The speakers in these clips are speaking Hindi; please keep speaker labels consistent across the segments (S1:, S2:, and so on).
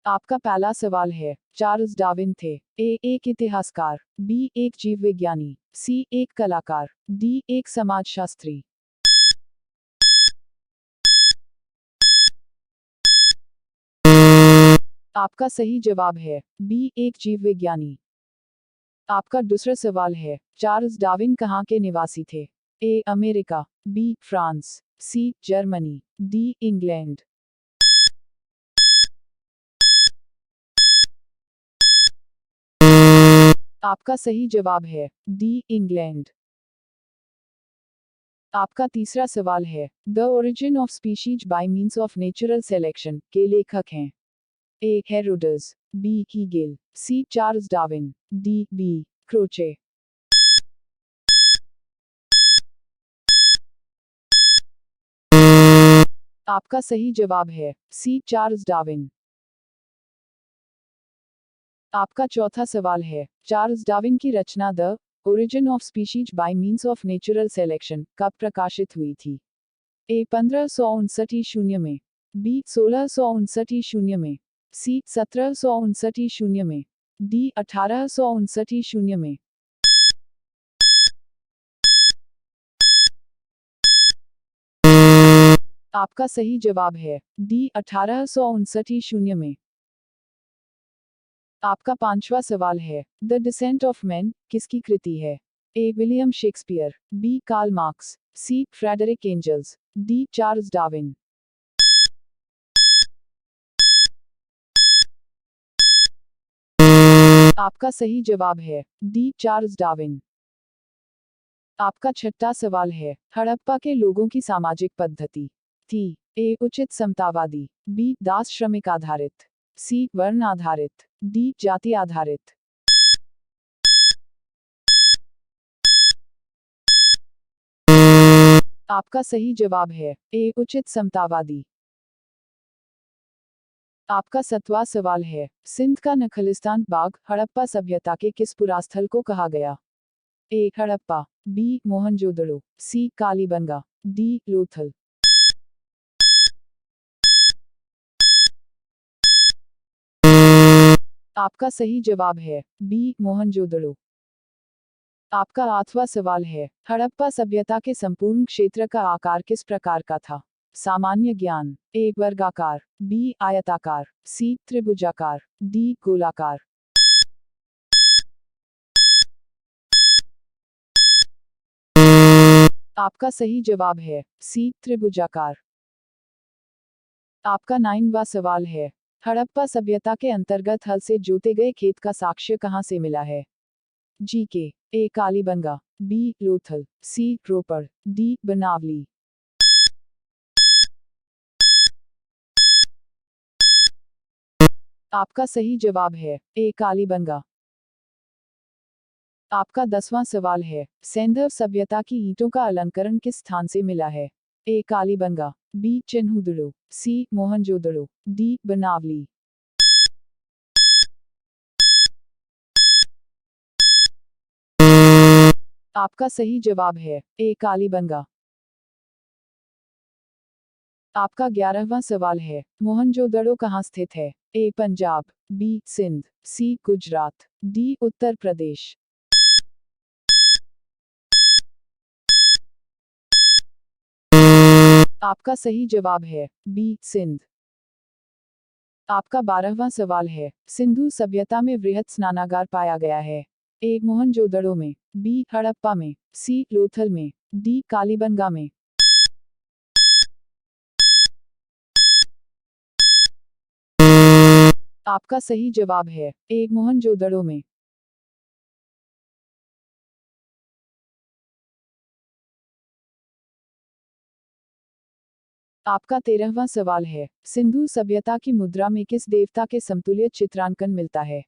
S1: आपका पहला सवाल है, चार्ल्स डार्विन थे। ए एक इतिहासकार, बी एक जीव विज्ञानी, सी एक कलाकार, डी एक समाजशास्त्री। आपका सही जवाब है बी एक जीव विज्ञानी। आपका दूसरा सवाल है, चार्ल्स डार्विन कहाँ के निवासी थे? A America, B France, C Germany, D England. आपका सही जवाब है डी इंग्लैंड। आपका तीसरा सवाल है, the origin of species by means of natural selection के लेखक हैं? A Herodotus, B Hegel, C Charles Darwin, D B Croce. आपका सही जवाब है सी चार्ल्स डार्विन। आपका चौथा सवाल है, चार्ल्स डार्विन की रचना the origin of species by means of natural selection कब प्रकाशित हुई थी? ए 1559 में, बी 1659 में, सी 1759 में, डी 1859 में। आपका सही जवाब है डी 1859 में। आपका पांचवा सवाल है, द डिसेंट ऑफ मैन किसकी कृति है? A William Shakespeare, B Karl Marx, C Friedrich Engels, D Charles Darwin. आपका सही जवाब है डी चार्ल्स डार्विन। आपका छठा सवाल है, हड़प्पा के लोगों की सामाजिक पद्धति थी? ए उचित समतावादी, बी दास श्रमिक आधारित, सी वर्ण आधारित, डी जाति आधारित। आपका सही जवाब है ए उचित समतावादी। आपका सतवां सवाल है, सिंध का नखलिस्तान बाग हड़प्पा सभ्यता के किस पुरास्थल को कहा गया? ए हड़प्पा, बी मोहनजोदड़ो, सी कालीबंगा, डी लोथल। आपका सही जवाब है बी मोहनजोदड़ो। आपका आठवां सवाल है, हड़प्पा सभ्यता के संपूर्ण क्षेत्र का आकार किस प्रकार का था? सामान्य ज्ञान, ए वर्गाकार, बी आयताकार, सी त्रिभुजाकार, डी गोलाकार। आपका सही जवाब है सी त्रिभुजाकार। आपका 9वां सवाल है, हड़प्पा सभ्यता के अंतर्गत हल से जोते गए खेत का साक्ष्य कहाँ से मिला है? जी के, ए कालीबंगा, बी लोथल, सी रोपड़, डी बनावली। आपका सही जवाब है ए कालीबंगा। आपका 10वां सवाल है, सैंधव सभ्यता की ईंटों का अलंकरण किस स्थान से मिला है? ए कालीबंगा, बी चिन्हुदड़ो, सी मोहनजोदड़ो, डी बनावली। आपका सही जवाब है ए कालीबंगा। आपका 11वां सवाल है, मोहनजोदड़ो कहाँ स्थित है? ए पंजाब, बी सिंध, सी गुजरात, डी उत्तर प्रदेश। आपका सही जवाब है बी सिंध। आपका 12वां सवाल है, सिंधु सभ्यता में वृहत स्नानागार पाया गया है? ए मोहनजोदड़ो में, बी हड़प्पा में, सी लोथल में, डी कालीबंगा में। आपका सही जवाब है ए मोहनजोदड़ो में। आपका 13वां सवाल है, सिंधु सभ्यता की मुद्रा में किस देवता के समतुल्य चित्रांकन मिलता है?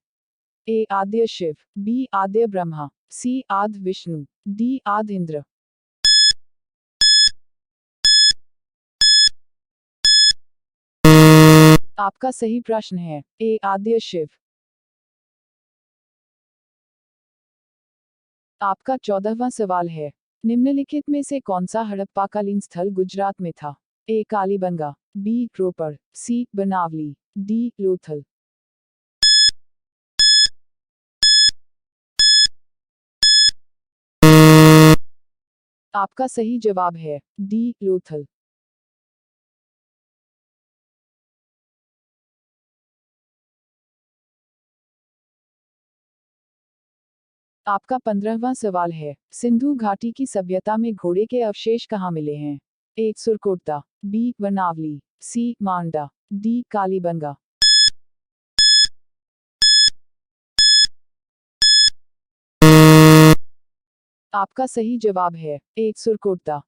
S1: ए आद्य शिव, बी आद्य ब्रह्मा, सी आद्य विष्णु, डी आद्य इंद्र। आपका सही प्रश्न है ए आद्य शिव। आपका 14वां सवाल है, निम्नलिखित में से कौन सा हड़प्पाकालीन स्थल गुजरात में था? ए कालीबंगा, बी रोपड़, सी बनावली, डी लोथल। आपका सही जवाब है डी लोथल। आपका 15वां सवाल है, सिंधु घाटी की सभ्यता में घोड़े के अवशेष कहाँ मिले हैं? ए सुरकोटा, बी वनावली, सी मांडा, डी कालीबंगा। आपका सही जवाब है ए सुरकोटा।